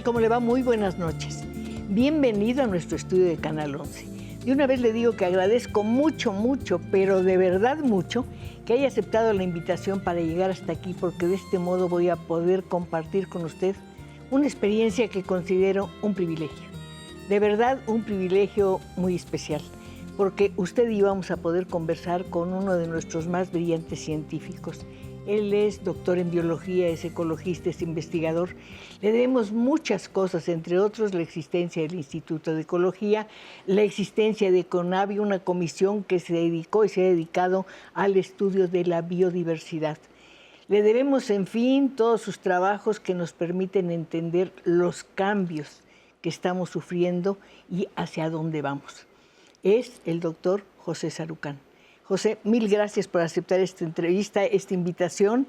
¿Cómo le va? Muy buenas noches. Bienvenido a nuestro estudio de Canal 11. De una vez le digo que agradezco mucho, pero de verdad mucho, que haya aceptado la invitación para llegar hasta aquí, porque de este modo voy a poder compartir con usted una experiencia que considero un privilegio. De verdad, un privilegio muy especial, porque usted y yo vamos a poder conversar con uno de nuestros más brillantes científicos. Él es doctor en biología, es ecologista, es investigador. Le debemos muchas cosas, entre otros la existencia del Instituto de Ecología, la existencia de CONABIO, una comisión que se dedicó y se ha dedicado al estudio de la biodiversidad. Le debemos, en fin, todos sus trabajos que nos permiten entender los cambios que estamos sufriendo y hacia dónde vamos. Es el doctor José Sarucán. José, mil gracias por aceptar esta entrevista, esta invitación.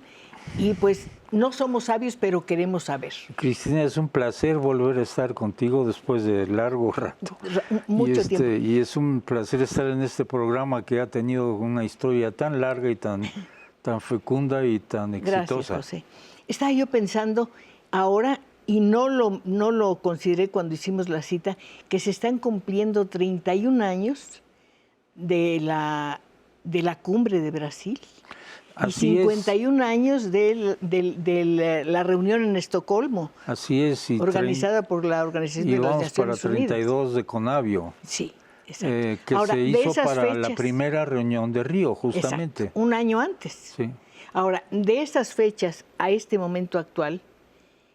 Y pues no somos sabios, pero queremos saber. Cristina, es un placer volver a estar contigo después de largo rato. Mucho tiempo. Y es un placer estar en este programa que ha tenido una historia tan larga y tan fecunda y tan exitosa. Gracias, José. Estaba yo pensando ahora, y no lo consideré cuando hicimos la cita, que se están cumpliendo 31 años de la cumbre de Brasil. Así y 51 años de la reunión en Estocolmo. Así es. Organizada por la Organización de las Naciones Unidas. Y vamos para 32 de CONABIO. Sí, exacto. Que ahora, se hizo para fechas, la primera reunión de Río, justamente. Exacto, un año antes. Sí. Ahora, de esas fechas a este momento actual,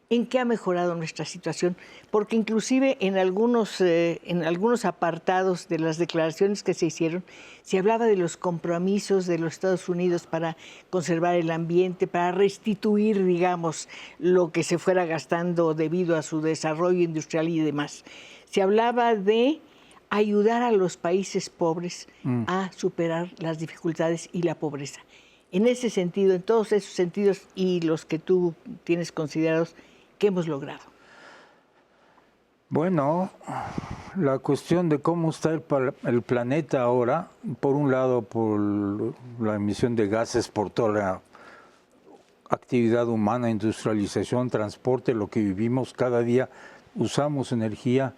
¿en qué ha mejorado nuestra situación? Porque inclusive en algunos apartados de las declaraciones que se hicieron, se hablaba de los compromisos de los Estados Unidos para conservar el ambiente, para restituir, digamos, lo que se fuera gastando debido a su desarrollo industrial y demás. Se hablaba de ayudar a los países pobres a superar las dificultades y la pobreza. En ese sentido, en todos esos sentidos y los que tú tienes considerados, ¿qué hemos logrado? Bueno, la cuestión de cómo está el planeta ahora, por un lado por la emisión de gases, por toda la actividad humana, industrialización, transporte, lo que vivimos cada día, usamos energía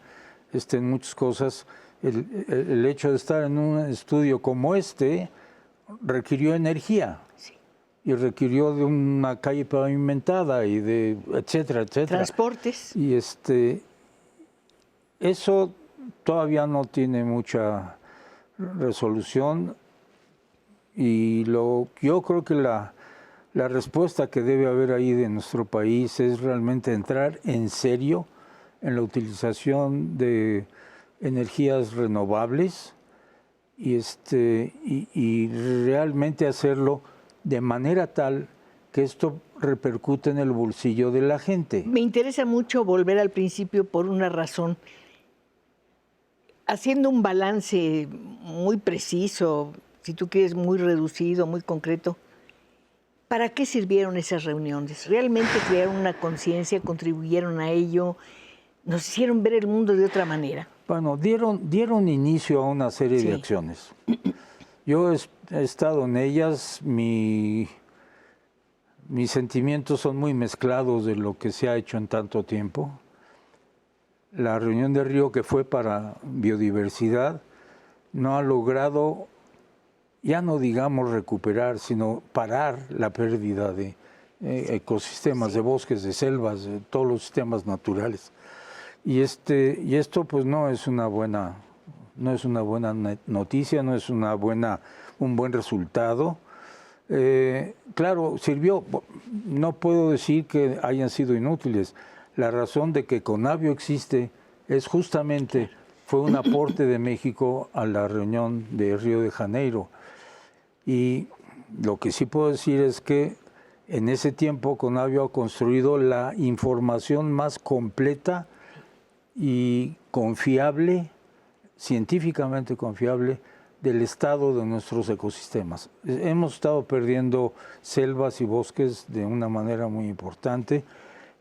en muchas cosas. El hecho de estar en un estudio como este requirió energía. Sí. Y requirió de una calle pavimentada y de etcétera, etcétera. Transportes. Y eso todavía no tiene mucha resolución y yo creo que la respuesta que debe haber ahí de nuestro país es realmente entrar en serio en la utilización de energías renovables y realmente hacerlo de manera tal que esto repercute en el bolsillo de la gente. Me interesa mucho volver al principio por una razón. Haciendo un balance muy preciso, si tú quieres muy reducido, muy concreto, ¿para qué sirvieron esas reuniones? ¿Realmente crearon una conciencia, contribuyeron a ello, nos hicieron ver el mundo de otra manera? Bueno, dieron inicio a una serie de acciones. Yo he estado en ellas, mis sentimientos son muy mezclados de lo que se ha hecho en tanto tiempo. La reunión de Río, que fue para biodiversidad, no ha logrado, ya no digamos recuperar, sino parar la pérdida de ecosistemas, de bosques, de selvas, de todos los sistemas naturales. Y esto pues no es una buena noticia, no es un buen resultado. Claro, sirvió, no puedo decir que hayan sido inútiles. La razón de que CONABIO existe es justamente, fue un aporte de México a la reunión de Río de Janeiro. Y lo que sí puedo decir es que en ese tiempo CONABIO ha construido la información más completa y confiable, científicamente confiable, del estado de nuestros ecosistemas. Hemos estado perdiendo selvas y bosques de una manera muy importante.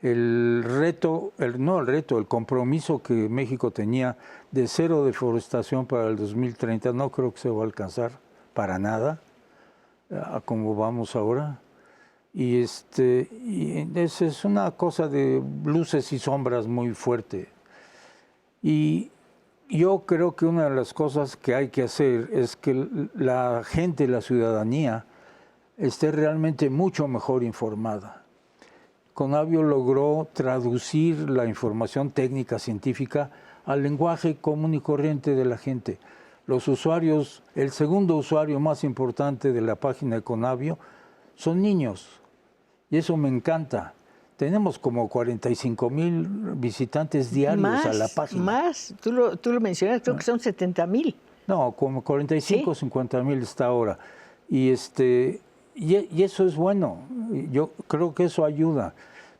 El compromiso que México tenía de cero deforestación para el 2030 no creo que se va a alcanzar para nada, a como vamos ahora. y esa es una cosa de luces y sombras muy fuerte. Y yo creo que una de las cosas que hay que hacer es que la gente, la ciudadanía, esté realmente mucho mejor informada. Conavio logró traducir la información técnica científica al lenguaje común y corriente de la gente. Los usuarios, el segundo usuario más importante de la página de Conavio son niños, y eso me encanta. Tenemos como 45,000 visitantes diarios a la página. Más, tú lo mencionas, creo que son 70,000. No, como 45, ¿Sí? 50,000 está ahora. Y eso es bueno, yo creo que eso ayuda,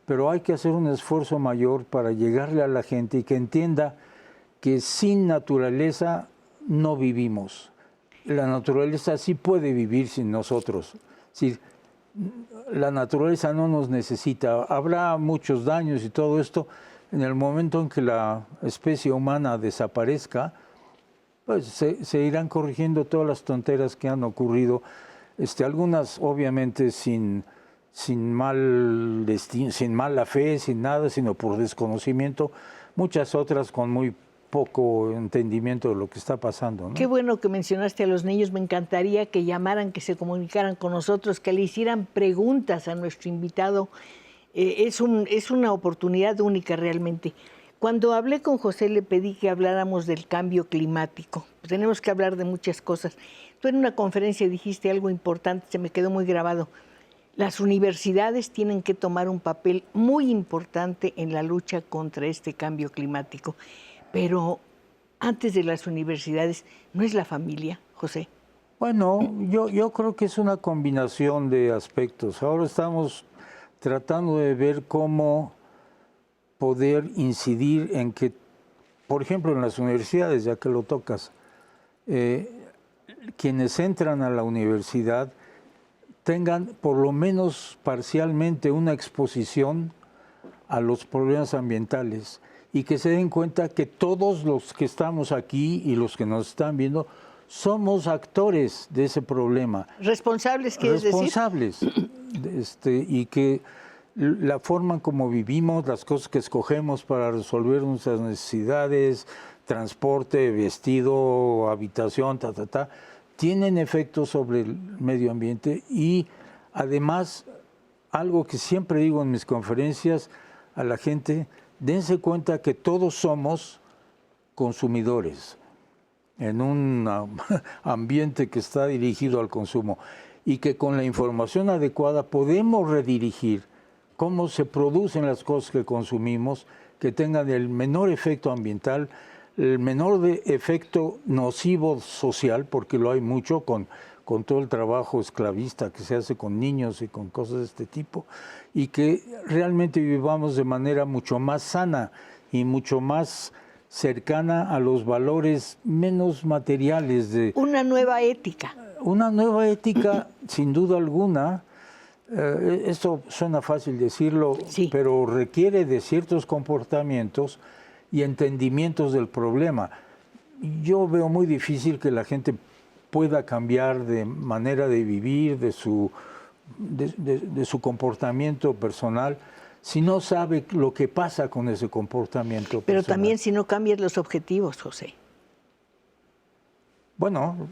pero hay que hacer un esfuerzo mayor para llegarle a la gente y que entienda que sin naturaleza no vivimos. La naturaleza sí puede vivir sin nosotros. Sí, la naturaleza no nos necesita. Habrá muchos daños y todo esto. En el momento en que la especie humana desaparezca, pues se irán corrigiendo todas las tonteras que han ocurrido. Algunas obviamente sin mal destino, sin mala fe, sin nada, sino por desconocimiento. Muchas otras con muy poco entendimiento de lo que está pasando, ¿no? Qué bueno que mencionaste a los niños. Me encantaría que llamaran, que se comunicaran con nosotros, que le hicieran preguntas a nuestro invitado. Es una oportunidad única realmente. Cuando hablé con José le pedí que habláramos del cambio climático. Tenemos que hablar de muchas cosas. Tú en una conferencia dijiste algo importante, se me quedó muy grabado. Las universidades tienen que tomar un papel muy importante en la lucha contra este cambio climático. Pero antes de las universidades, ¿no es la familia, José? Bueno, yo creo que es una combinación de aspectos. Ahora estamos tratando de ver cómo poder incidir en que, por ejemplo, en las universidades, ya que lo tocas, quienes entran a la universidad tengan por lo menos parcialmente una exposición a los problemas ambientales y que se den cuenta que todos los que estamos aquí y los que nos están viendo somos actores de ese problema. ¿Responsables quieres decir? Responsables. Y que la forma en como vivimos, las cosas que escogemos para resolver nuestras necesidades, transporte, vestido, habitación, tienen efectos sobre el medio ambiente. Y además, algo que siempre digo en mis conferencias a la gente, dense cuenta que todos somos consumidores en un ambiente que está dirigido al consumo y que con la información adecuada podemos redirigir cómo se producen las cosas que consumimos, que tengan el menor efecto ambiental, el menor efecto nocivo social, porque lo hay mucho con todo el trabajo esclavista que se hace con niños y con cosas de este tipo, y que realmente vivamos de manera mucho más sana y mucho más cercana a los valores menos materiales de... Una nueva ética. Una nueva ética, sin duda alguna. Esto suena fácil decirlo, sí, pero requiere de ciertos comportamientos y entendimientos del problema. Yo veo muy difícil que la gente pueda cambiar de manera de vivir, de su comportamiento personal, si no sabe lo que pasa con ese comportamiento personal. Pero también si no cambias los objetivos, José. Bueno,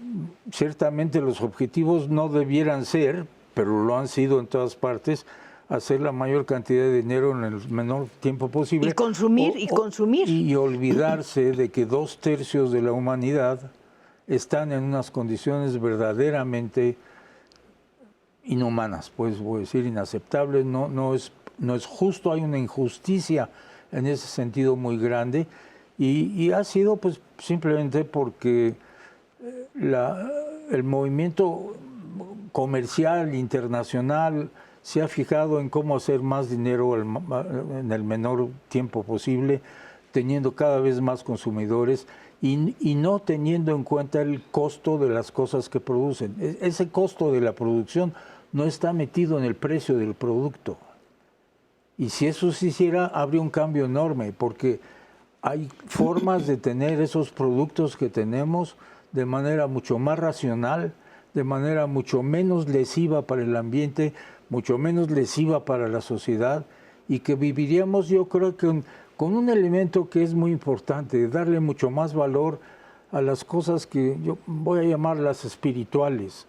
ciertamente los objetivos no debieran ser, pero lo han sido en todas partes, hacer la mayor cantidad de dinero en el menor tiempo posible. Y consumir, consumir. Y olvidarse de que 2/3 de la humanidad están en unas condiciones verdaderamente inhumanas, pues voy a decir inaceptables, no es justo, hay una injusticia en ese sentido muy grande y ha sido pues simplemente porque el movimiento comercial internacional se ha fijado en cómo hacer más dinero en el menor tiempo posible, teniendo cada vez más consumidores y no teniendo en cuenta el costo de las cosas que producen. Ese costo de la producción no está metido en el precio del producto. Y si eso se hiciera, habría un cambio enorme, porque hay formas de tener esos productos que tenemos de manera mucho más racional, de manera mucho menos lesiva para el ambiente, mucho menos lesiva para la sociedad y que viviríamos, yo creo que con un elemento que es muy importante, darle mucho más valor a las cosas que yo voy a llamar las espirituales,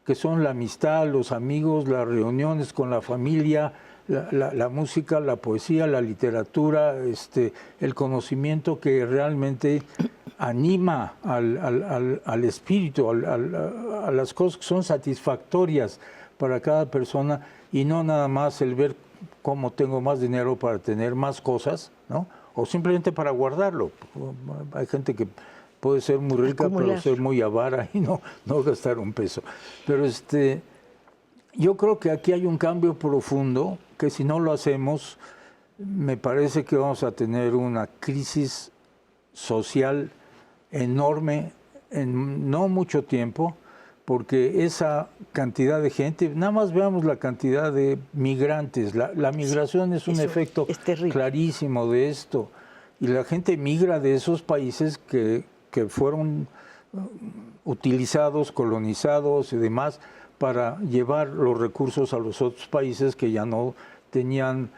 que son la amistad, los amigos, las reuniones con la familia, la música, la poesía, la literatura, el conocimiento que realmente anima al espíritu, a las cosas que son satisfactorias para cada persona y no nada más el ver cómo tengo más dinero para tener más cosas, ¿no? O simplemente para guardarlo. Hay gente que puede ser muy rica, pero ser muy avara y no gastar un peso. Pero yo creo que aquí hay un cambio profundo que si no lo hacemos, me parece que vamos a tener una crisis social enorme en no mucho tiempo, porque esa cantidad de gente, nada más veamos la cantidad de migrantes, la migración es un efecto clarísimo de esto, y la gente migra de esos países que fueron utilizados, colonizados y demás, para llevar los recursos a los otros países que ya no tenían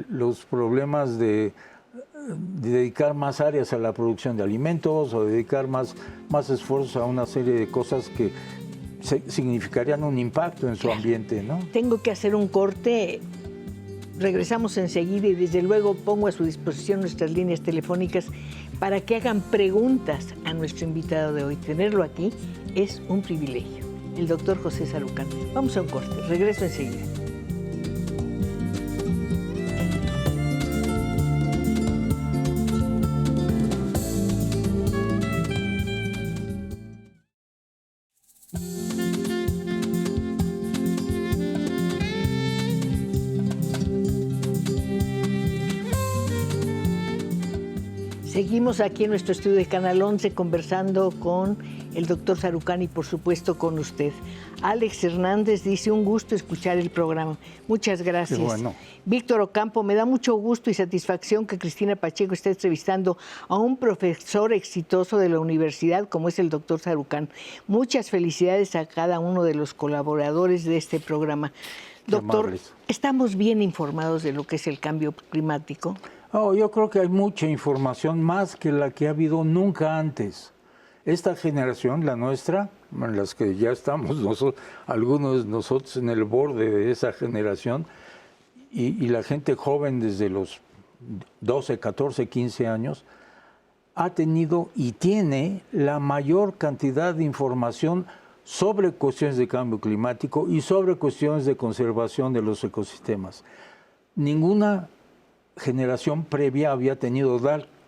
los problemas de dedicar más áreas a la producción de alimentos o dedicar más esfuerzos a una serie de cosas que significarían un impacto en su ambiente, ¿no? Tengo que hacer un corte. Regresamos enseguida y desde luego pongo a su disposición nuestras líneas telefónicas para que hagan preguntas a nuestro invitado de hoy. Tenerlo aquí es un privilegio, el doctor José Sarucán. Vamos a un corte, regreso enseguida. Seguimos aquí en nuestro estudio de Canal 11 conversando con el doctor Sarucán y por supuesto con usted. Alex Hernández dice, un gusto escuchar el programa. Muchas gracias. Bueno. Víctor Ocampo, me da mucho gusto y satisfacción que Cristina Pacheco esté entrevistando a un profesor exitoso de la universidad como es el doctor Sarucán. Muchas felicidades a cada uno de los colaboradores de este programa. Doctor, ¿estamos bien informados de lo que es el cambio climático? Oh, yo creo que hay mucha información, más que la que ha habido nunca antes. Esta generación, la nuestra, en las que ya estamos algunos de nosotros en el borde de esa generación, y la gente joven desde los 12, 14, 15 años, ha tenido y tiene la mayor cantidad de información sobre cuestiones de cambio climático y sobre cuestiones de conservación de los ecosistemas. Ninguna generación previa había tenido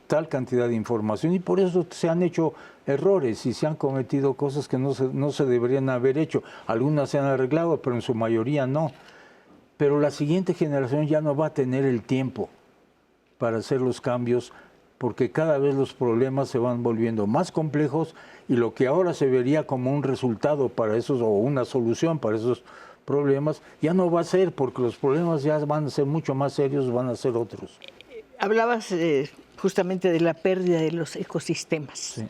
tal cantidad de información y por eso se han hecho errores y se han cometido cosas que no se deberían haber hecho. Algunas se han arreglado, pero en su mayoría no. Pero la siguiente generación ya no va a tener el tiempo para hacer los cambios porque cada vez los problemas se van volviendo más complejos y lo que ahora se vería como un resultado para esos o una solución para esos problemas, ya no va a ser, porque los problemas ya van a ser mucho más serios, van a ser otros. Hablabas justamente de la pérdida de los ecosistemas. Sí.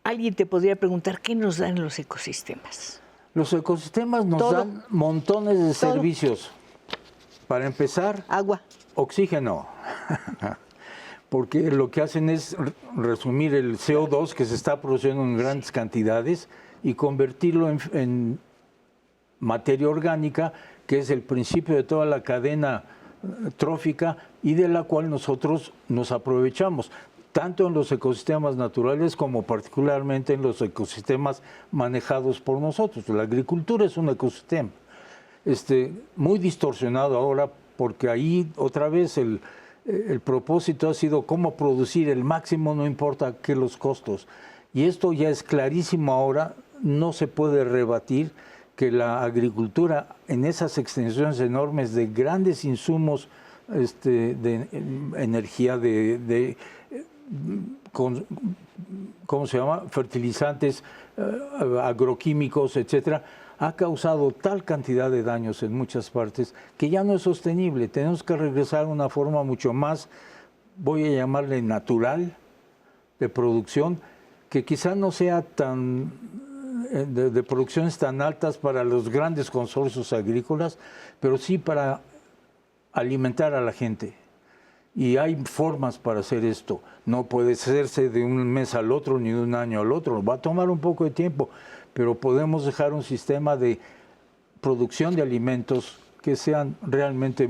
Alguien te podría preguntar, ¿qué nos dan los ecosistemas? Los ecosistemas nos dan montones de servicios. Para empezar, agua, oxígeno. Porque lo que hacen es resumir el CO2 que se está produciendo en grandes cantidades y convertirlo en materia orgánica, que es el principio de toda la cadena trófica y de la cual nosotros nos aprovechamos, tanto en los ecosistemas naturales como particularmente en los ecosistemas manejados por nosotros. La agricultura es un ecosistema muy distorsionado ahora, porque ahí otra vez el propósito ha sido cómo producir el máximo, no importa qué los costos. Y esto ya es clarísimo ahora, no se puede rebatir que la agricultura en esas extensiones enormes de grandes insumos de energía, ¿cómo se llama? Fertilizantes, agroquímicos, etcétera, ha causado tal cantidad de daños en muchas partes que ya no es sostenible. Tenemos que regresar a una forma mucho más, voy a llamarle natural, de producción, que quizá no sea tan de producciones tan altas para los grandes consorcios agrícolas, pero sí para alimentar a la gente. Y hay formas para hacer esto. No puede hacerse de un mes al otro ni de un año al otro. Va a tomar un poco de tiempo, pero podemos dejar un sistema de producción de alimentos que sean realmente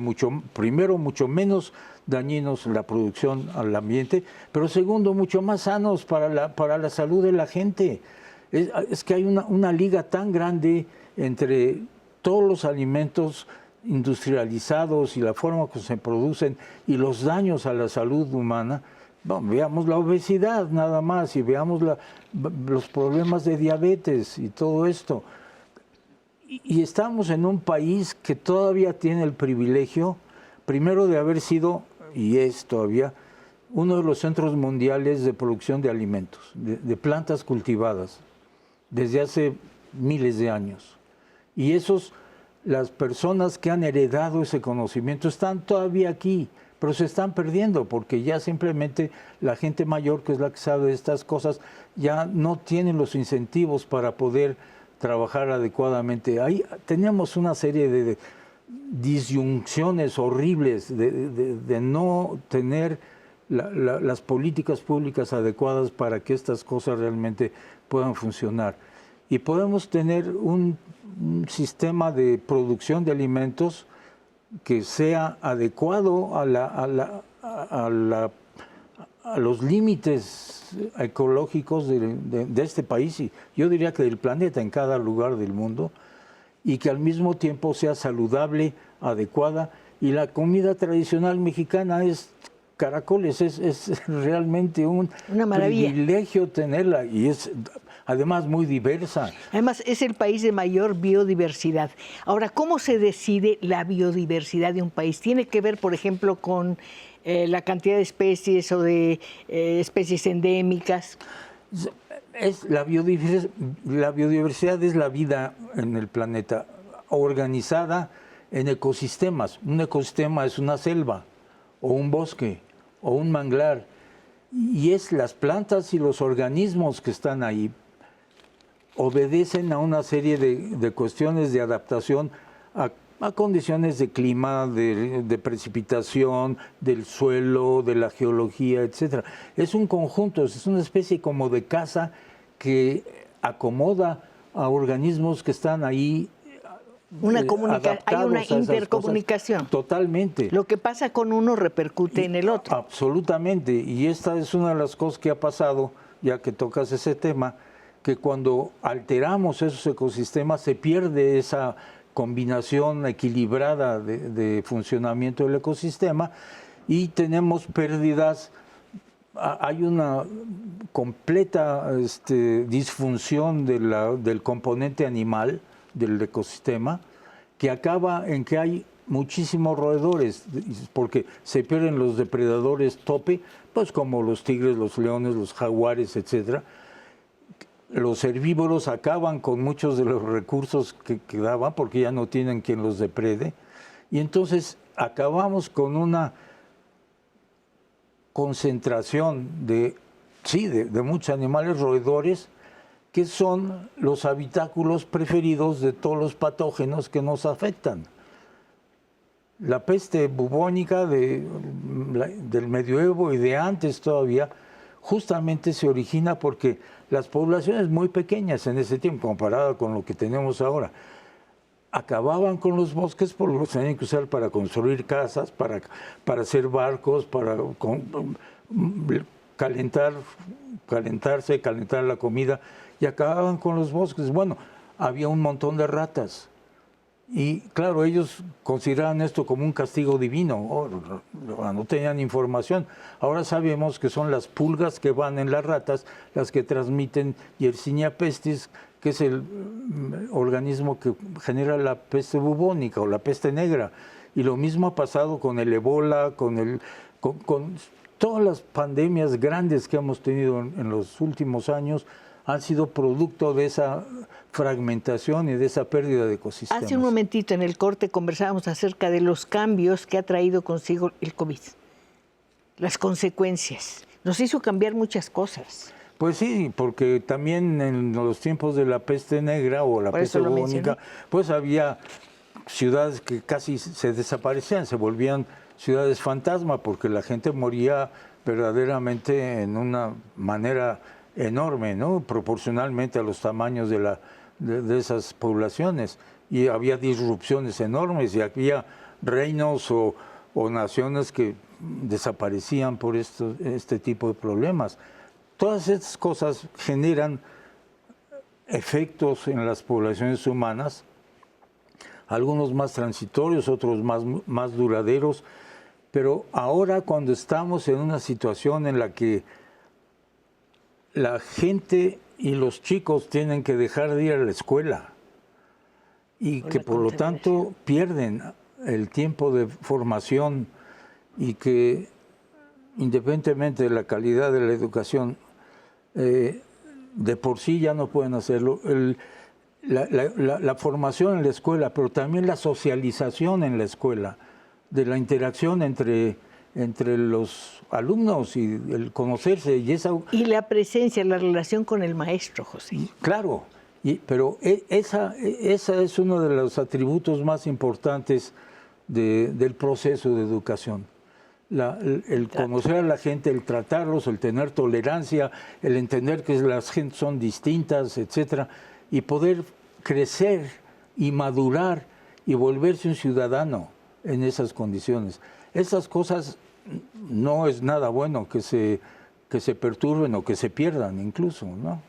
primero, mucho menos dañinos la producción al ambiente, pero segundo, mucho más sanos para la salud de la gente. Es que hay una liga tan grande entre todos los alimentos industrializados y la forma que se producen y los daños a la salud humana. Bueno, veamos la obesidad nada más y veamos los problemas de diabetes y todo esto. Y estamos en un país que todavía tiene el privilegio, primero de haber sido, y es todavía, uno de los centros mundiales de producción de alimentos, de plantas cultivadas, desde hace miles de años. Y las personas que han heredado ese conocimiento están todavía aquí, pero se están perdiendo porque ya simplemente la gente mayor, que es la que sabe de estas cosas, ya no tiene los incentivos para poder trabajar adecuadamente. Ahí tenemos una serie de disyunciones horribles de no tener las políticas públicas adecuadas para que estas cosas realmente puedan funcionar. Y podemos tener un sistema de producción de alimentos que sea adecuado a los límites ecológicos de este país, y yo diría que del planeta, en cada lugar del mundo, y que al mismo tiempo sea saludable, adecuada. Y la comida tradicional mexicana es caracoles, es realmente una privilegio tenerla, y es además muy diversa. Además, es el país de mayor biodiversidad. Ahora, ¿cómo se decide la biodiversidad de un país? ¿Tiene que ver, por ejemplo, con la cantidad de especies o de especies endémicas? La biodiversidad es la vida en el planeta, organizada en ecosistemas. Un ecosistema es una selva, o un bosque, o un manglar. Y es las plantas y los organismos que están ahí obedecen a una serie de cuestiones de adaptación a condiciones de clima, de precipitación, del suelo, de la geología, etc. Es un conjunto, es una especie como de casa que acomoda a organismos que están ahí. Hay una intercomunicación. Totalmente. Lo que pasa con uno repercute en el otro. Absolutamente. Y esta es una de las cosas que ha pasado, ya que tocas ese tema, que cuando alteramos esos ecosistemas se pierde esa combinación equilibrada de funcionamiento del ecosistema y tenemos pérdidas. Hay una completa disfunción del componente animal del ecosistema, que acaba en que hay muchísimos roedores, porque se pierden los depredadores tope, pues como los tigres, los leones, los jaguares, etcétera. Los herbívoros acaban con muchos de los recursos que quedaban porque ya no tienen quien los deprede, y entonces acabamos con una concentración de muchos animales roedores que son los habitáculos preferidos de todos los patógenos que nos afectan. La peste bubónica del medioevo y de antes todavía justamente se origina porque las poblaciones muy pequeñas en ese tiempo, comparado con lo que tenemos ahora, acababan con los bosques porque los tenían que usar para construir casas, para hacer barcos, para calentar la comida, y acababan con los bosques. Bueno, había un montón de ratas. Y claro, ellos consideraban esto como un castigo divino, no tenían información. Ahora sabemos que son las pulgas que van en las ratas las que transmiten Yersinia pestis, que es el organismo que genera la peste bubónica o la peste negra. Y lo mismo ha pasado con el ébola, con todas las pandemias grandes que hemos tenido en los últimos años, han sido producto de esa fragmentación y de esa pérdida de ecosistemas. Hace un momentito en el corte conversábamos acerca de los cambios que ha traído consigo el COVID, las consecuencias. Nos hizo cambiar muchas cosas. Pues sí, porque también en los tiempos de la peste negra o la Por eso peste lo bubónica, pues había ciudades que casi se desaparecían, se volvían ciudades fantasma, porque la gente moría verdaderamente en una manera enorme, ¿no? Proporcionalmente a los tamaños de esas poblaciones. Y había disrupciones enormes y había reinos o naciones que desaparecían por este tipo de problemas. Todas estas cosas generan efectos en las poblaciones humanas, algunos más transitorios, otros más duraderos, pero ahora cuando estamos en una situación en la que la gente y los chicos tienen que dejar de ir a la escuela y que por lo tanto pierden el tiempo de formación y que independientemente de la calidad de la educación, de por sí ya no pueden hacerlo. La formación en la escuela, pero también la socialización en la escuela, de la interacción entre los alumnos y el conocerse. Y la presencia, la relación con el maestro, José. Claro, pero esa es uno de los atributos más importantes del proceso de educación. El conocer a la gente, el tratarlos, el tener tolerancia, el entender que las gentes son distintas, etcétera, y poder crecer y madurar y volverse un ciudadano en esas condiciones. Esas cosas no es nada bueno que se perturben o que se pierdan incluso, ¿no?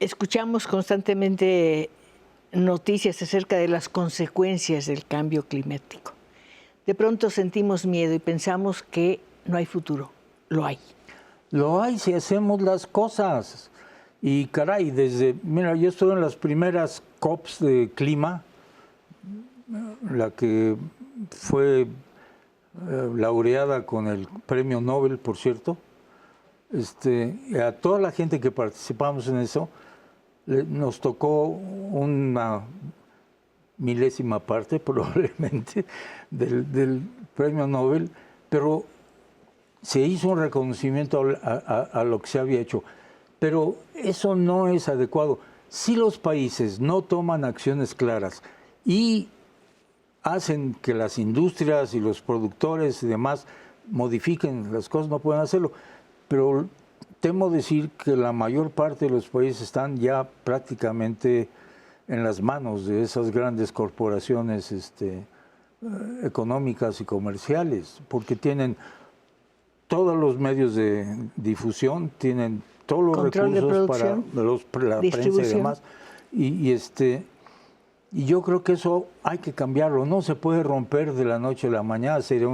Escuchamos constantemente noticias acerca de las consecuencias del cambio climático. De pronto sentimos miedo y pensamos que no hay futuro. Lo hay. Lo hay si hacemos las cosas. Y caray, mira, yo estuve en las primeras COPs de clima, la que fue laureada con el premio Nobel, por cierto. A toda la gente que participamos en eso, nos tocó una milésima parte probablemente del premio Nobel, pero se hizo un reconocimiento a lo que se había hecho. Pero eso no es adecuado. Si los países no toman acciones claras y hacen que las industrias y los productores y demás modifiquen las cosas, no pueden hacerlo. Pero temo decir que la mayor parte de los países están ya prácticamente en las manos de esas grandes corporaciones económicas y comerciales, porque tienen todos los medios de difusión, tienen todos los recursos para la prensa y demás. Y yo creo que eso hay que cambiarlo. No se puede romper de la noche a la mañana, sería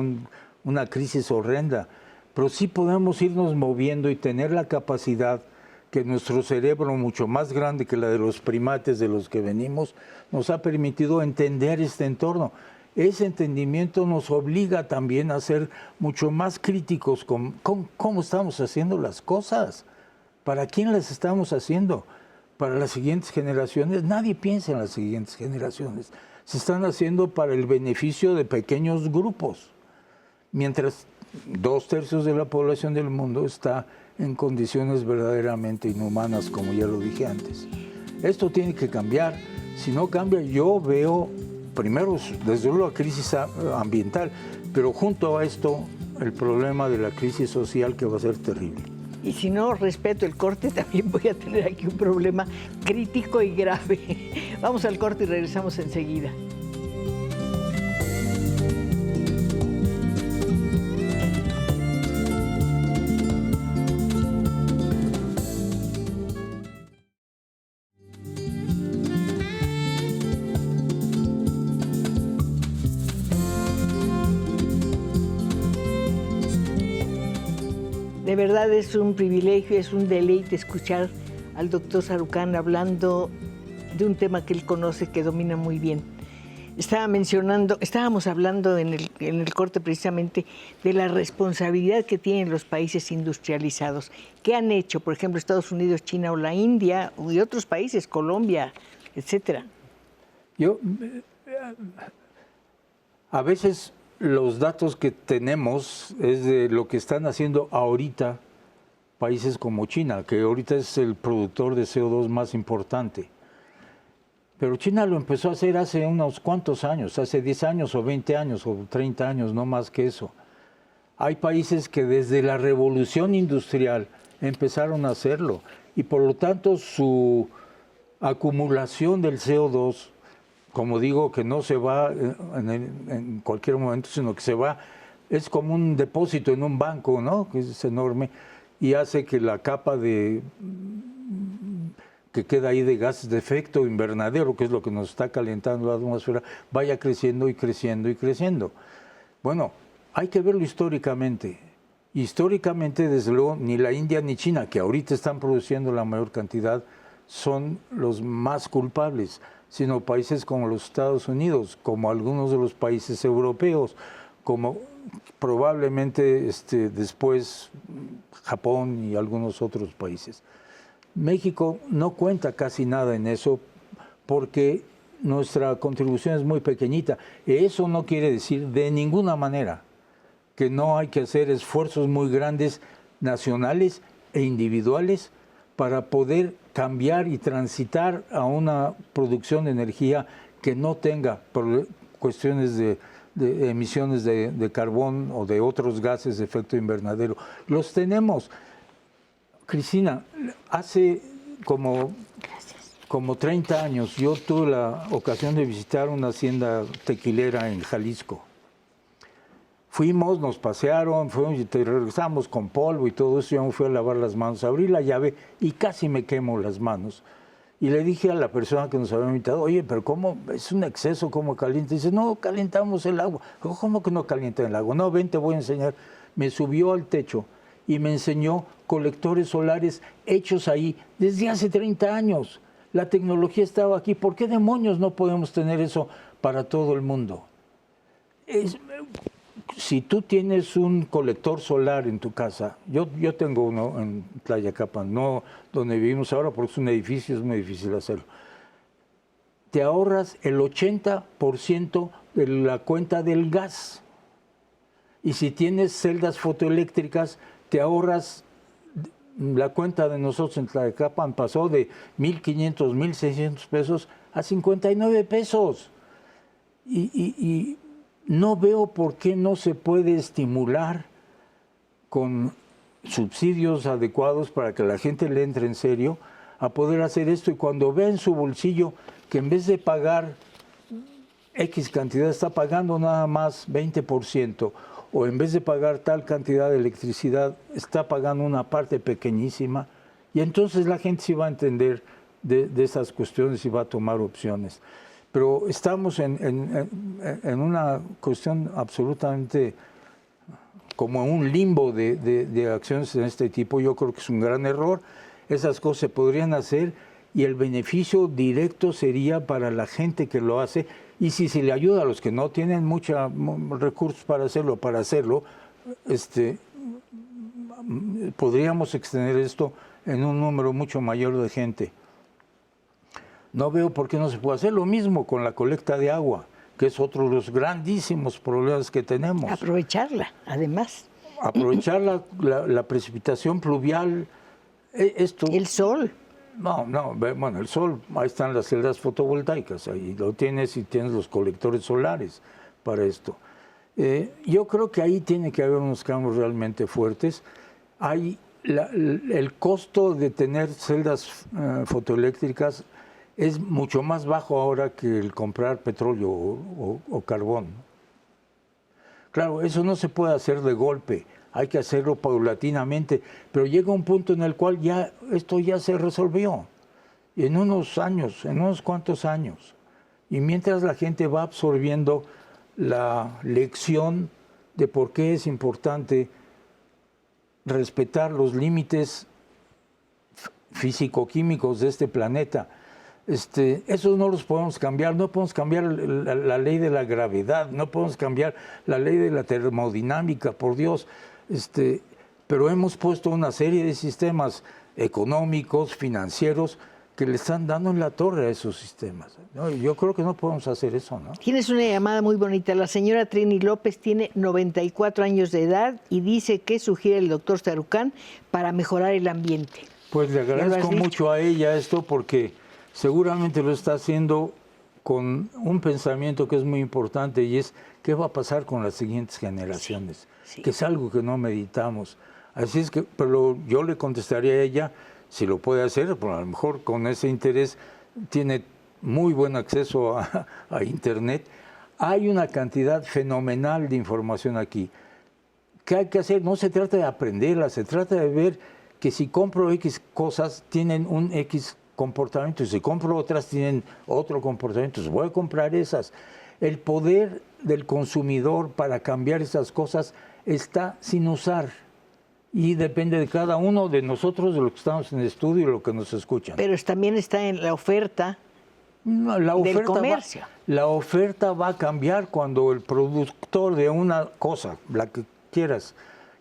una crisis horrenda. Pero sí podemos irnos moviendo y tener la capacidad que nuestro cerebro, mucho más grande que la de los primates de los que venimos, nos ha permitido entender este entorno. Ese entendimiento nos obliga también a ser mucho más críticos con cómo estamos haciendo las cosas. ¿Para quién las estamos haciendo? Para las siguientes generaciones. Nadie piensa en las siguientes generaciones. Se están haciendo para el beneficio de pequeños grupos, mientras 2/3 de la población del mundo está en condiciones verdaderamente inhumanas, como ya lo dije antes. Esto tiene que cambiar. Si no cambia, yo veo, primero, desde luego, la crisis ambiental, pero junto a esto, el problema de la crisis social, que va a ser terrible. Y si no respeto el corte, también voy a tener aquí un problema crítico y grave. Vamos al corte y regresamos enseguida. De verdad es un privilegio, es un deleite escuchar al doctor Sarucán hablando de un tema que él conoce, que domina muy bien. Estábamos hablando en el corte precisamente de la responsabilidad que tienen los países industrializados. ¿Qué han hecho, por ejemplo, Estados Unidos, China o la India y otros países, Colombia, etcétera? A veces los datos que tenemos es de lo que están haciendo ahorita países como China, que ahorita es el productor de CO2 más importante. Pero China lo empezó a hacer hace unos cuantos años, hace 10 años o 20 años o 30 años, no más que eso. Hay países que desde la revolución industrial empezaron a hacerlo y por lo tanto su acumulación del CO2, como digo, que no se va en cualquier momento, sino que se va, es como un depósito en un banco, ¿no? Que es enorme y hace que la capa que queda ahí de gases de efecto invernadero, que es lo que nos está calentando la atmósfera, vaya creciendo y creciendo y creciendo. Bueno, hay que verlo históricamente. Históricamente, desde luego, ni la India ni China, que ahorita están produciendo la mayor cantidad, son los más culpables, sino países como los Estados Unidos, como algunos de los países europeos, como probablemente después Japón y algunos otros países. México no cuenta casi nada en eso porque nuestra contribución es muy pequeñita. Eso no quiere decir de ninguna manera que no hay que hacer esfuerzos muy grandes nacionales e individuales para poder cambiar y transitar a una producción de energía que no tenga cuestiones de emisiones de carbón o de otros gases de efecto invernadero. Los tenemos. Cristina, hace como 30 años yo tuve la ocasión de visitar una hacienda tequilera en Jalisco. Fuimos, nos pasearon, fuimos y regresamos con polvo y todo eso. Yo me fui a lavar las manos, abrí la llave y casi me quemo las manos. Y le dije a la persona que nos había invitado, oye, pero ¿cómo? Es un exceso, ¿cómo calienta? Dice, no, calentamos el agua. ¿Cómo que no calienta el agua? No, ven, te voy a enseñar. Me subió al techo y me enseñó colectores solares hechos ahí desde hace 30 años. La tecnología estaba aquí. ¿Por qué demonios no podemos tener eso para todo el mundo? Si tú tienes un colector solar en tu casa, yo tengo uno en Tlayacapan, no donde vivimos ahora porque es un edificio, es muy difícil hacerlo. Te ahorras el 80% de la cuenta del gas. Y si tienes celdas fotoeléctricas, te ahorras, la cuenta de nosotros en Tlayacapan pasó de 1,500, 1,600 pesos a 59 pesos. Y no veo por qué no se puede estimular con subsidios adecuados para que la gente le entre en serio a poder hacer esto y cuando vea en su bolsillo que en vez de pagar X cantidad está pagando nada más 20% o en vez de pagar tal cantidad de electricidad está pagando una parte pequeñísima y entonces la gente sí va a entender de esas cuestiones y va a tomar opciones. Pero estamos en una cuestión absolutamente como un limbo de acciones de este tipo. Yo creo que es un gran error. Esas cosas se podrían hacer y el beneficio directo sería para la gente que lo hace. Y si se le ayuda a los que no tienen muchos recursos para hacerlo, podríamos extender esto en un número mucho mayor de gente. No veo por qué no se puede hacer lo mismo con la colecta de agua, que es otro de los grandísimos problemas que tenemos. Aprovecharla, además. Aprovechar la precipitación pluvial. El sol. No, bueno, el sol, ahí están las celdas fotovoltaicas, ahí lo tienes y tienes los colectores solares para esto. Yo creo que ahí tiene que haber unos cambios realmente fuertes. Hay el costo de tener celdas fotoeléctricas es mucho más bajo ahora que el comprar petróleo o carbón. Claro, eso no se puede hacer de golpe, hay que hacerlo paulatinamente, pero llega un punto en el cual esto ya se resolvió, en unos años, en unos cuantos años. Y mientras la gente va absorbiendo la lección de por qué es importante respetar los límites físico-químicos de este planeta, esos no los podemos cambiar, no podemos cambiar la ley de la gravedad, no podemos cambiar la ley de la termodinámica, por Dios, pero hemos puesto una serie de sistemas económicos, financieros, que le están dando en la torre a esos sistemas, ¿no? Yo creo que no podemos hacer eso, ¿no? Tienes una llamada muy bonita. La señora Trini López tiene 94 años de edad y dice que sugiere el doctor Sarucán para mejorar el ambiente. Pues le agradezco mucho a ella esto porque seguramente lo está haciendo con un pensamiento que es muy importante y es qué va a pasar con las siguientes generaciones, Sí. que es algo que no meditamos. Así es que, pero yo le contestaría a ella, si lo puede hacer, pues a lo mejor con ese interés tiene muy buen acceso a Internet. Hay una cantidad fenomenal de información aquí. ¿Qué hay que hacer? No se trata de aprenderla, se trata de ver que si compro X cosas tienen un X comportamiento y si compro otras tienen otro comportamiento. Entonces voy a comprar esas. El poder del consumidor para cambiar esas cosas está sin usar. Y depende de cada uno de nosotros, de los que estamos en el estudio y lo que nos escuchan. Pero también está en la oferta, No, del comercio. La oferta va a cambiar cuando el productor de una cosa, la que quieras,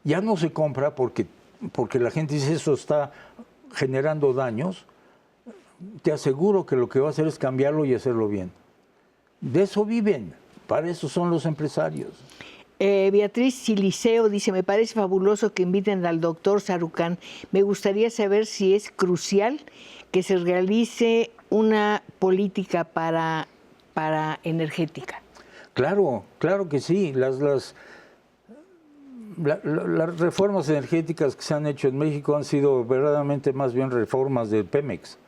ya no se compra porque la gente dice eso está generando daños. Te aseguro que lo que va a hacer es cambiarlo y hacerlo bien. De eso viven, para eso son los empresarios. Beatriz Siliceo dice, me parece fabuloso que inviten al doctor Sarucán. Me gustaría saber si es crucial que se realice una política para energética. Claro, claro que sí. Las reformas energéticas que se han hecho en México han sido verdaderamente más bien reformas del Pemex.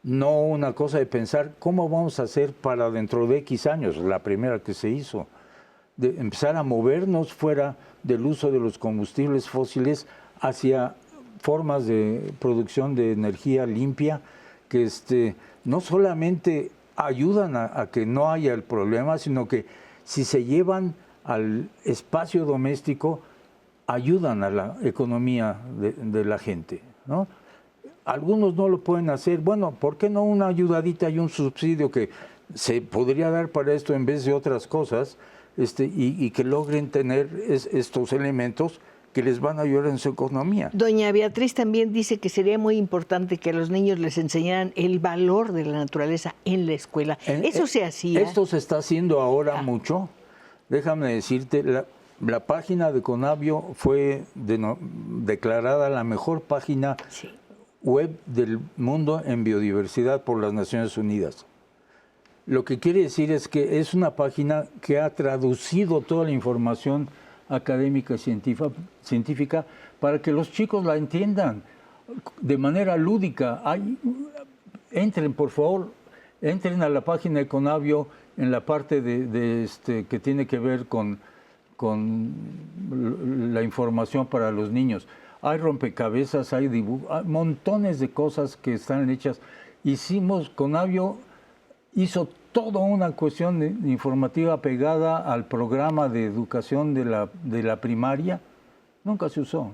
No una cosa de pensar cómo vamos a hacer para dentro de X años, la primera que se hizo, de empezar a movernos fuera del uso de los combustibles fósiles hacia formas de producción de energía limpia que no solamente ayudan a que no haya el problema, sino que si se llevan al espacio doméstico, ayudan a la economía de la gente, ¿no? Algunos no lo pueden hacer. Bueno, ¿por qué no una ayudadita y un subsidio que se podría dar para esto en vez de otras cosas? Y que logren tener estos elementos que les van a ayudar en su economía. Doña Beatriz también dice que sería muy importante que a los niños les enseñaran el valor de la naturaleza en la escuela. Eso se hacía. Esto se está haciendo ahora mucho. Déjame decirte, la página de Conavio fue declarada la mejor página web del mundo en biodiversidad por las Naciones Unidas. Lo que quiere decir es que es una página que ha traducido toda la información académica y científica para que los chicos la entiendan de manera lúdica. Entren, por favor, entren a la página de Conavio en la parte que tiene que ver con la información para los niños. Hay rompecabezas, hay dibujos, hay montones de cosas que están hechas. Conavio hizo toda una cuestión informativa pegada al programa de educación de la primaria. Nunca se usó.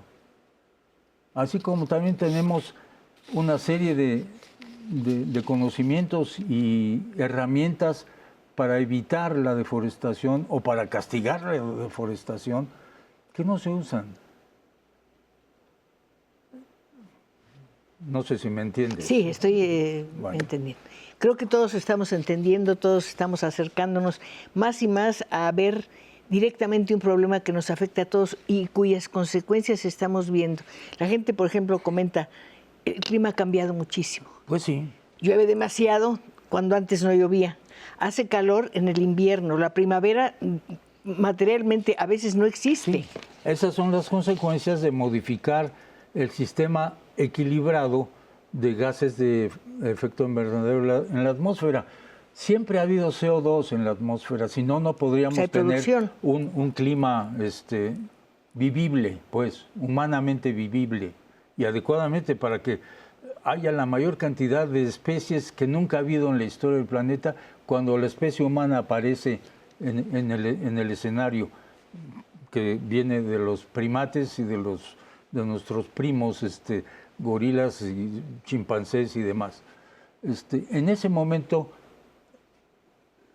Así como también tenemos una serie de conocimientos y herramientas para evitar la deforestación o para castigar la deforestación que no se usan. No sé si me entiendes. Sí, estoy entendiendo. Creo que todos estamos entendiendo, todos estamos acercándonos más y más a ver directamente un problema que nos afecta a todos y cuyas consecuencias estamos viendo. La gente, por ejemplo, comenta, el clima ha cambiado muchísimo. Pues sí. Llueve demasiado cuando antes no llovía. Hace calor en el invierno. La primavera materialmente a veces no existe. Sí. Esas son las consecuencias de modificar el sistema equilibrado de gases de efecto invernadero en la atmósfera. Siempre ha habido CO2 en la atmósfera, si no, no podríamos tener un clima vivible, pues, humanamente vivible y adecuadamente para que haya la mayor cantidad de especies que nunca ha habido en la historia del planeta cuando la especie humana aparece en el escenario que viene de los primates y de nuestros primos gorilas y chimpancés y demás. En ese momento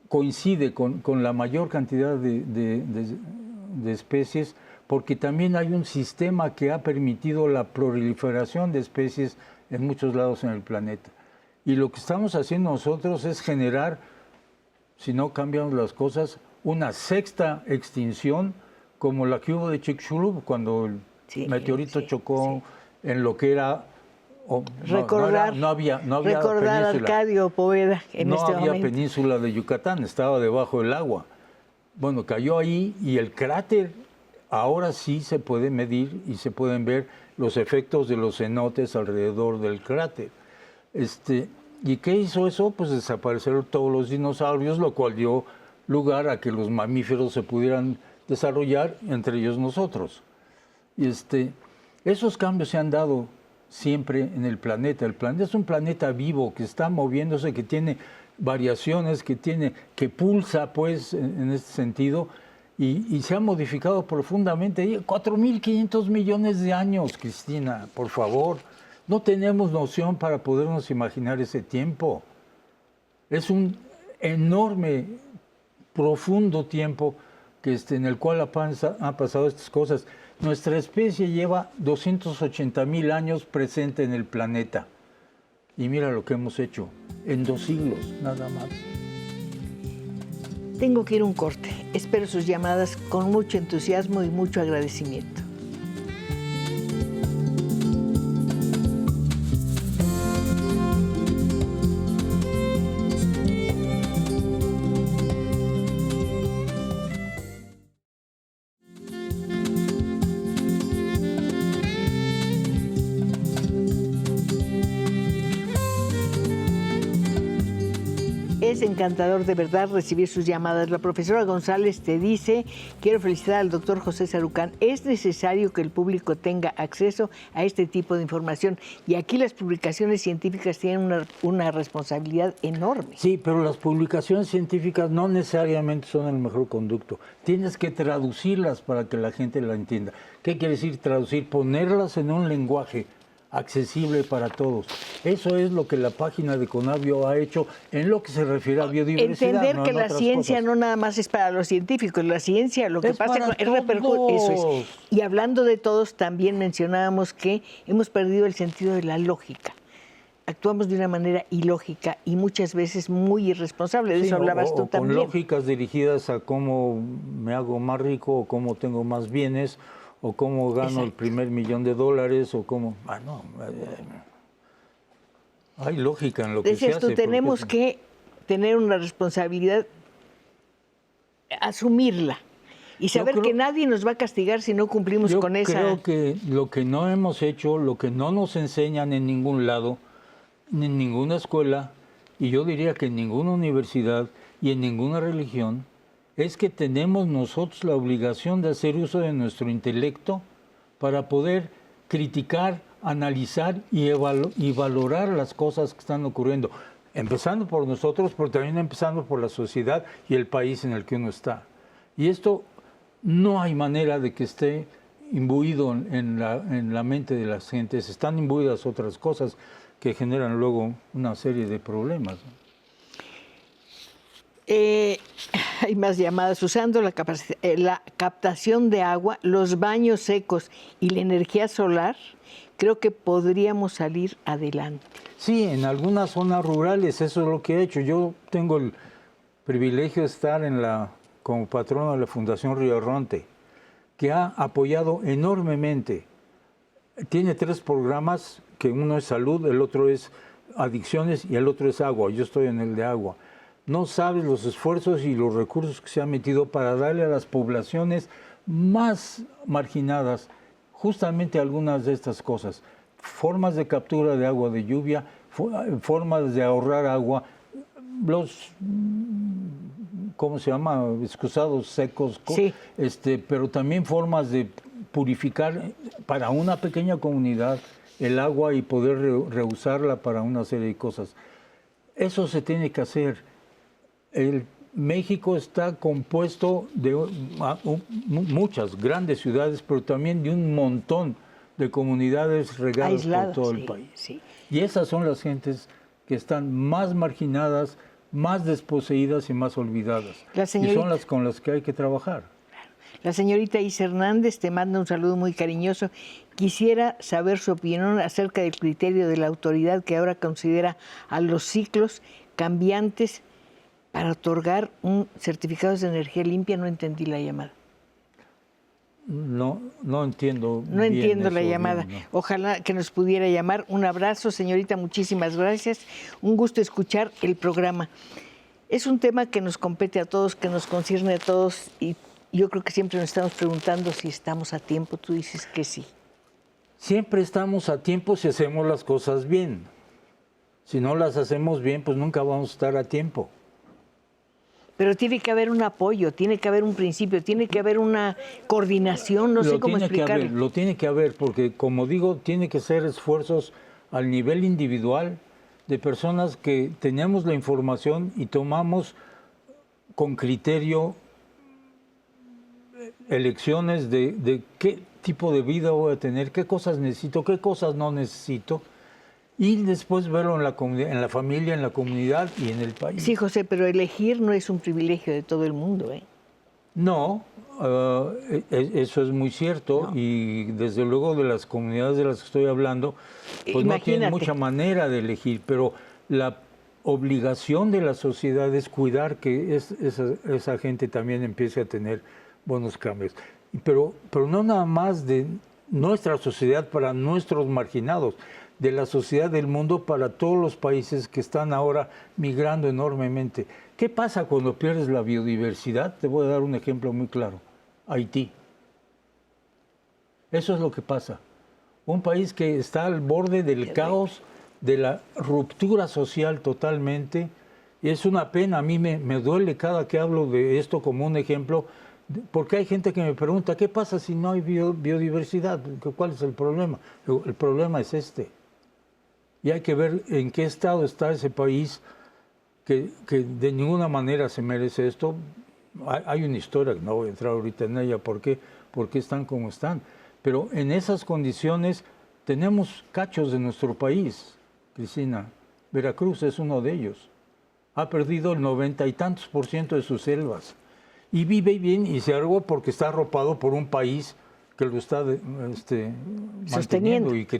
coincide con la mayor cantidad de especies porque también hay un sistema que ha permitido la proliferación de especies en muchos lados en el planeta. Y lo que estamos haciendo nosotros es generar, si no cambiamos las cosas, una sexta extinción como la que hubo de Chicxulub cuando el meteorito chocó en lo que era... No había recordar a Arcadio Poveda en este momento. No había península de Yucatán, estaba debajo del agua. Bueno, cayó ahí y el cráter ahora sí se puede medir y se pueden ver los efectos de los cenotes alrededor del cráter. ¿Y qué hizo eso? Pues desaparecieron todos los dinosaurios, lo cual dio lugar a que los mamíferos se pudieran desarrollar, entre ellos nosotros. Y esos cambios se han dado siempre en el planeta. El planeta es un planeta vivo que está moviéndose, que tiene variaciones, que pulsa, pues, en este sentido, y se ha modificado profundamente. 4.500 millones de años, Cristina, por favor. No tenemos noción para podernos imaginar ese tiempo. Es un enorme, profundo tiempo que en el cual han pasado estas cosas. Nuestra especie lleva 280.000 años presente en el planeta. Y mira lo que hemos hecho en 2 siglos, nada más. Tengo que ir a un corte. Espero sus llamadas con mucho entusiasmo y mucho agradecimiento. Es encantador de verdad recibir sus llamadas. La profesora González te dice, quiero felicitar al doctor José Sarucán. Es necesario que el público tenga acceso a este tipo de información. Y aquí las publicaciones científicas tienen una responsabilidad enorme. Sí, pero las publicaciones científicas no necesariamente son el mejor conducto. Tienes que traducirlas para que la gente la entienda. ¿Qué quiere decir traducir? Ponerlas en un lenguaje accesible para todos. Eso es lo que la página de Conavio ha hecho en lo que se refiere a biodiversidad. Entender que la ciencia no nada más es para los científicos, la ciencia lo que pasa es repercute. Eso es. Y hablando de todos, también mencionábamos que hemos perdido el sentido de la lógica. Actuamos de una manera ilógica y muchas veces muy irresponsable. De eso hablabas tú también. Con lógicas dirigidas a cómo me hago más rico o cómo tengo más bienes, o cómo gano el primer $1,000,000, o cómo... hay lógica en lo que se hace. Decías tú, tenemos que tener una responsabilidad, asumirla, y saber que nadie nos va a castigar si no cumplimos con esa... Yo creo que lo que no hemos hecho, lo que no nos enseñan en ningún lado, ni en ninguna escuela, y yo diría que en ninguna universidad y en ninguna religión, es que tenemos nosotros la obligación de hacer uso de nuestro intelecto para poder criticar, analizar y valorar las cosas que están ocurriendo, empezando por nosotros, pero también empezando por la sociedad y el país en el que uno está. Y esto no hay manera de que esté imbuido en la mente de las gentes. Están imbuidas otras cosas que generan luego una serie de problemas, ¿no? Hay más llamadas. Usando la captación de agua, los baños secos y la energía solar, creo que podríamos salir adelante. Sí, en algunas zonas rurales eso es lo que he hecho. Yo tengo el privilegio de estar como patrono de la Fundación Río Ronte, que ha apoyado enormemente. Tiene 3 programas, que uno es salud, el otro es adicciones y el otro es agua. Yo estoy en el de agua. No sabes los esfuerzos y los recursos que se han metido para darle a las poblaciones más marginadas justamente algunas de estas cosas. Formas de captura de agua de lluvia, formas de ahorrar agua, los, ¿cómo se llama? Excusados secos, sí. Pero también formas de purificar para una pequeña comunidad el agua y poder reusarla para una serie de cosas. Eso se tiene que hacer. México está compuesto de muchas grandes ciudades, pero también de un montón de comunidades regadas aisladas, por todo el país. Sí. Y esas son las gentes que están más marginadas, más desposeídas y más olvidadas. Y son las con las que hay que trabajar. La señorita Isa Hernández te manda un saludo muy cariñoso Quisiera saber su opinión acerca del criterio de la autoridad que ahora considera a los ciclos cambiantes para otorgar un certificado de energía limpia. No entendí la llamada. No entiendo. No entiendo la llamada. Bien, ¿no? Ojalá que nos pudiera llamar. Un abrazo, señorita, muchísimas gracias. Un gusto escuchar el programa. Es un tema que nos compete a todos, que nos concierne a todos, y yo creo que siempre nos estamos preguntando si estamos a tiempo. Tú dices que sí. Siempre estamos a tiempo si hacemos las cosas bien. Si no las hacemos bien, pues nunca vamos a estar a tiempo. Pero tiene que haber un apoyo, tiene que haber un principio, tiene que haber una coordinación, no sé cómo explicarlo. Lo tiene que haber, porque como digo, tiene que ser esfuerzos al nivel individual de personas que tenemos la información y tomamos con criterio elecciones de qué tipo de vida voy a tener, qué cosas necesito, qué cosas no necesito, y después verlo en la comunidad, en la familia, en la comunidad y en el país. Sí, José, pero elegir no es un privilegio de todo el mundo, ¿eh? No, eso es muy cierto, no. Y desde luego de las comunidades de las que estoy hablando, pues no tienen mucha manera de elegir, pero la obligación de la sociedad es cuidar que esa gente también empiece a tener buenos cambios. Pero no nada más de nuestra sociedad para nuestros marginados, de la sociedad del mundo para todos los países que están ahora migrando enormemente. ¿Qué pasa cuando pierdes la biodiversidad? Te voy a dar un ejemplo muy claro. Haití. Eso es lo que pasa. Un país que está al borde del caos, de la ruptura social totalmente. Y es una pena, a mí me duele cada que hablo de esto como un ejemplo, porque hay gente que me pregunta, ¿qué pasa si no hay biodiversidad? ¿Cuál es el problema? El problema es este. Y hay que ver en qué estado está ese país, que de ninguna manera se merece esto. Hay una historia, no voy a entrar ahorita en ella, ¿por qué están como están? Pero en esas condiciones tenemos cachos de nuestro país, Cristina. Veracruz es uno de ellos. Ha perdido el 90 y tantos % de sus selvas. Y vive bien y se arrogó porque está arropado por un país que lo está manteniendo y que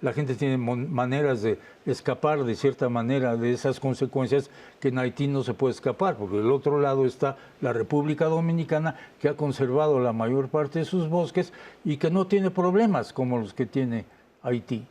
la gente tiene maneras de escapar de cierta manera de esas consecuencias que en Haití no se puede escapar, porque del otro lado está la República Dominicana, que ha conservado la mayor parte de sus bosques y que no tiene problemas como los que tiene Haití.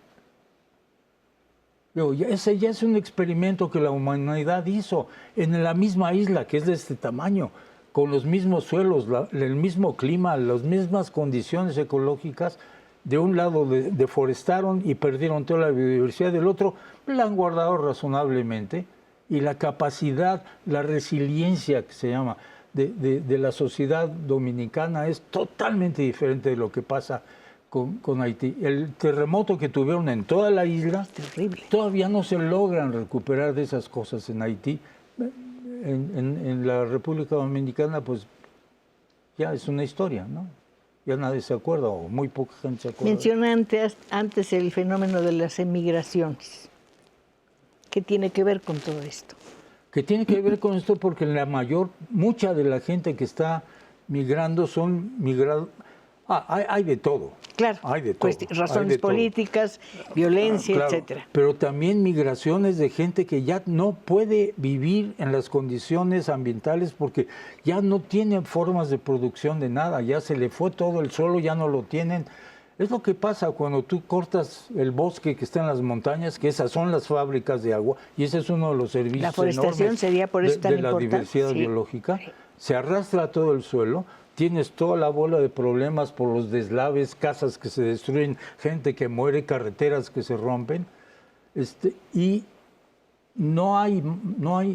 Ese ya es un experimento que la humanidad hizo en la misma isla, que es de este tamaño, con los mismos suelos, el mismo clima, las mismas condiciones ecológicas. De un lado deforestaron y perdieron toda la biodiversidad, del otro la han guardado razonablemente. Y la capacidad, la resiliencia que se llama de la sociedad dominicana es totalmente diferente de lo que pasa con Haití. El terremoto que tuvieron en toda la isla, terrible. Todavía no se logran recuperar de esas cosas en Haití. En la República Dominicana, pues ya es una historia, ¿no? Ya nadie se acuerda, o muy poca gente se acuerda. Mencionaste antes el fenómeno de las emigraciones. ¿Qué tiene que ver con todo esto? Que tiene que ver con esto porque mucha de la gente que está migrando son migrados. Hay de todo. Claro, hay de todo, razones políticas, violencia, claro, etcétera. Pero también migraciones de gente que ya no puede vivir en las condiciones ambientales porque ya no tienen formas de producción de nada, ya se le fue todo el suelo, ya no lo tienen. Es lo que pasa cuando tú cortas el bosque que está en las montañas, que esas son las fábricas de agua, y ese es uno de los servicios la forestación sería por eso tan de la diversidad biológica. Sí. Se arrastra todo el suelo. Tienes toda la bola de problemas por los deslaves, casas que se destruyen, gente que muere, carreteras que se rompen. Y no hay,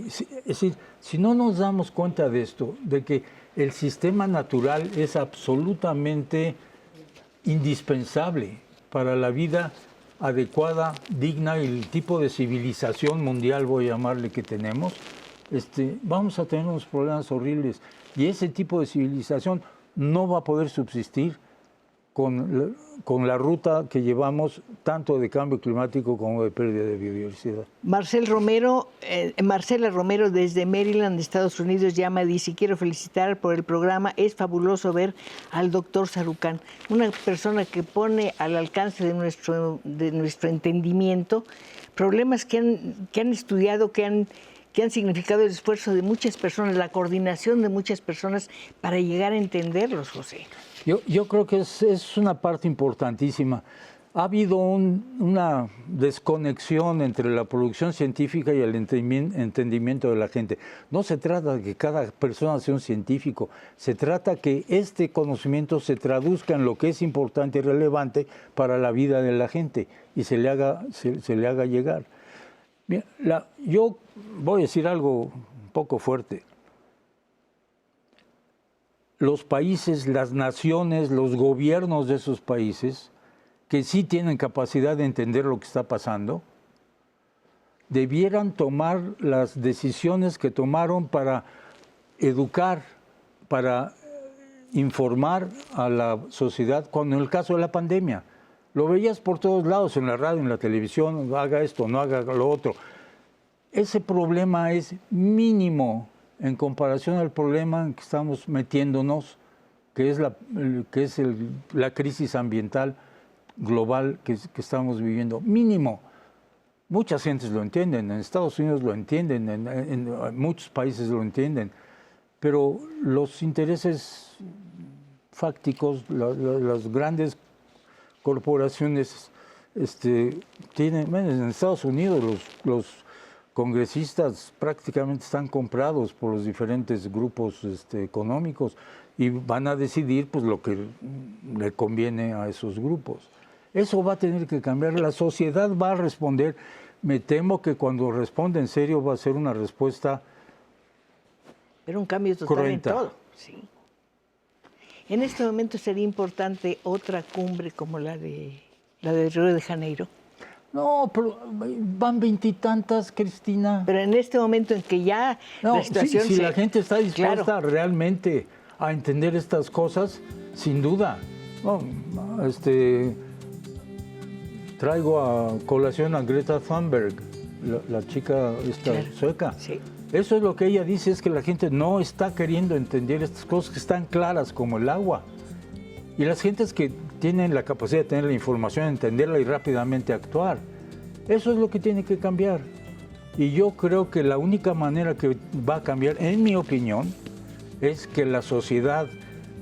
es decir, si no nos damos cuenta de esto, de que el sistema natural es absolutamente indispensable para la vida adecuada, digna, y el tipo de civilización mundial, voy a llamarle, que tenemos, vamos a tener unos problemas horribles. Y ese tipo de civilización no va a poder subsistir con la ruta que llevamos, tanto de cambio climático como de pérdida de biodiversidad. Marcela Romero desde Maryland, Estados Unidos, llama y dice: quiero felicitar por el programa, es fabuloso ver al doctor Sarucán, una persona que pone al alcance de nuestro entendimiento problemas que han estudiado, que han significado el esfuerzo de muchas personas, la coordinación de muchas personas para llegar a entenderlos, José. Yo creo que es una parte importantísima. Ha habido una desconexión entre la producción científica y el entendimiento de la gente. No se trata de que cada persona sea un científico, se trata que este conocimiento se traduzca en lo que es importante y relevante para la vida de la gente y se le haga llegar. Mira, yo voy a decir algo un poco fuerte. Los países, las naciones, los gobiernos de esos países, que sí tienen capacidad de entender lo que está pasando, debieran tomar las decisiones que tomaron para educar, para informar a la sociedad, cuando en el caso de la pandemia. Lo veías por todos lados, en la radio, en la televisión, haga esto, no haga lo otro. Ese problema es mínimo en comparación al problema en que estamos metiéndonos, que es la crisis ambiental global que estamos viviendo. Mínimo. Muchas gentes lo entienden, en Estados Unidos lo entienden, en muchos países lo entienden, pero los intereses fácticos, las grandes corporaciones tienen, en Estados Unidos los congresistas prácticamente están comprados por los diferentes grupos económicos y van a decidir pues lo que le conviene a esos grupos. Eso va a tener que cambiar, la sociedad va a responder. Me temo que cuando responda en serio va a ser una respuesta pero un cambio total cruenta. En todo, sí. En este momento sería importante otra cumbre como la de Río de Janeiro. No, pero van 20 y tantas, Cristina. Pero en este momento en que ya no, la situación si la gente está dispuesta claro. realmente a entender estas cosas, sin duda. No, traigo a colación a Greta Thunberg, la chica claro. Sueca. Sí. Eso es lo que ella dice, es que la gente no está queriendo entender estas cosas que están claras como el agua. Y las gentes que tienen la capacidad de tener la información, entenderla y rápidamente actuar. Eso es lo que tiene que cambiar. Y yo creo que la única manera que va a cambiar, en mi opinión, es que la sociedad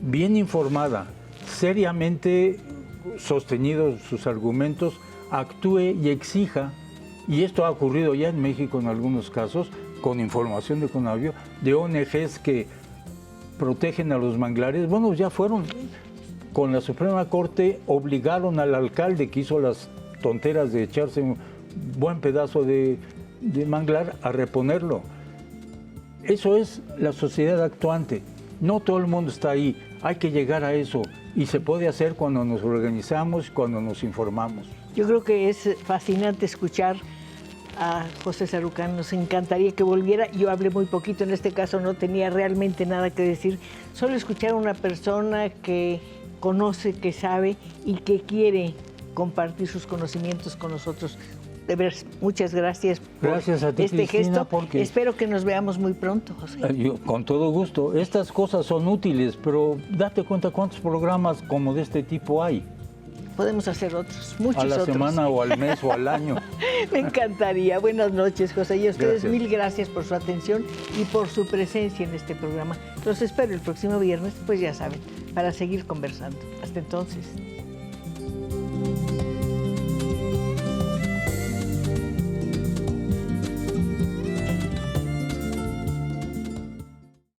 bien informada, seriamente sostenidos sus argumentos, actúe y exija, y esto ha ocurrido ya en México en algunos casos, con información de Conavio, de ONGs que protegen a los manglares. Bueno, ya fueron, con la Suprema Corte obligaron al alcalde que hizo las tonteras de echarse un buen pedazo de manglar a reponerlo. Eso es la sociedad actuante. No todo el mundo está ahí, hay que llegar a eso y se puede hacer cuando nos organizamos, cuando nos informamos. Yo creo que es fascinante escuchar a José Sarucán, nos encantaría que volviera. Yo hablé muy poquito, en este caso no tenía realmente nada que decir, solo escuchar a una persona que conoce, que sabe y que quiere compartir sus conocimientos con nosotros. De veras, muchas gracias por gracias a ti, este Cristina, gesto. porque espero que nos veamos muy pronto, José. Yo, con todo gusto. Estas cosas son útiles, pero date cuenta cuántos programas como de este tipo hay. Podemos hacer otros, muchos otros. A la semana o al mes o al año. Me encantaría. Buenas noches, José. Y a ustedes gracias. Mil gracias por su atención y por su presencia en este programa. Los espero el próximo viernes, pues ya saben, para seguir conversando. Hasta entonces.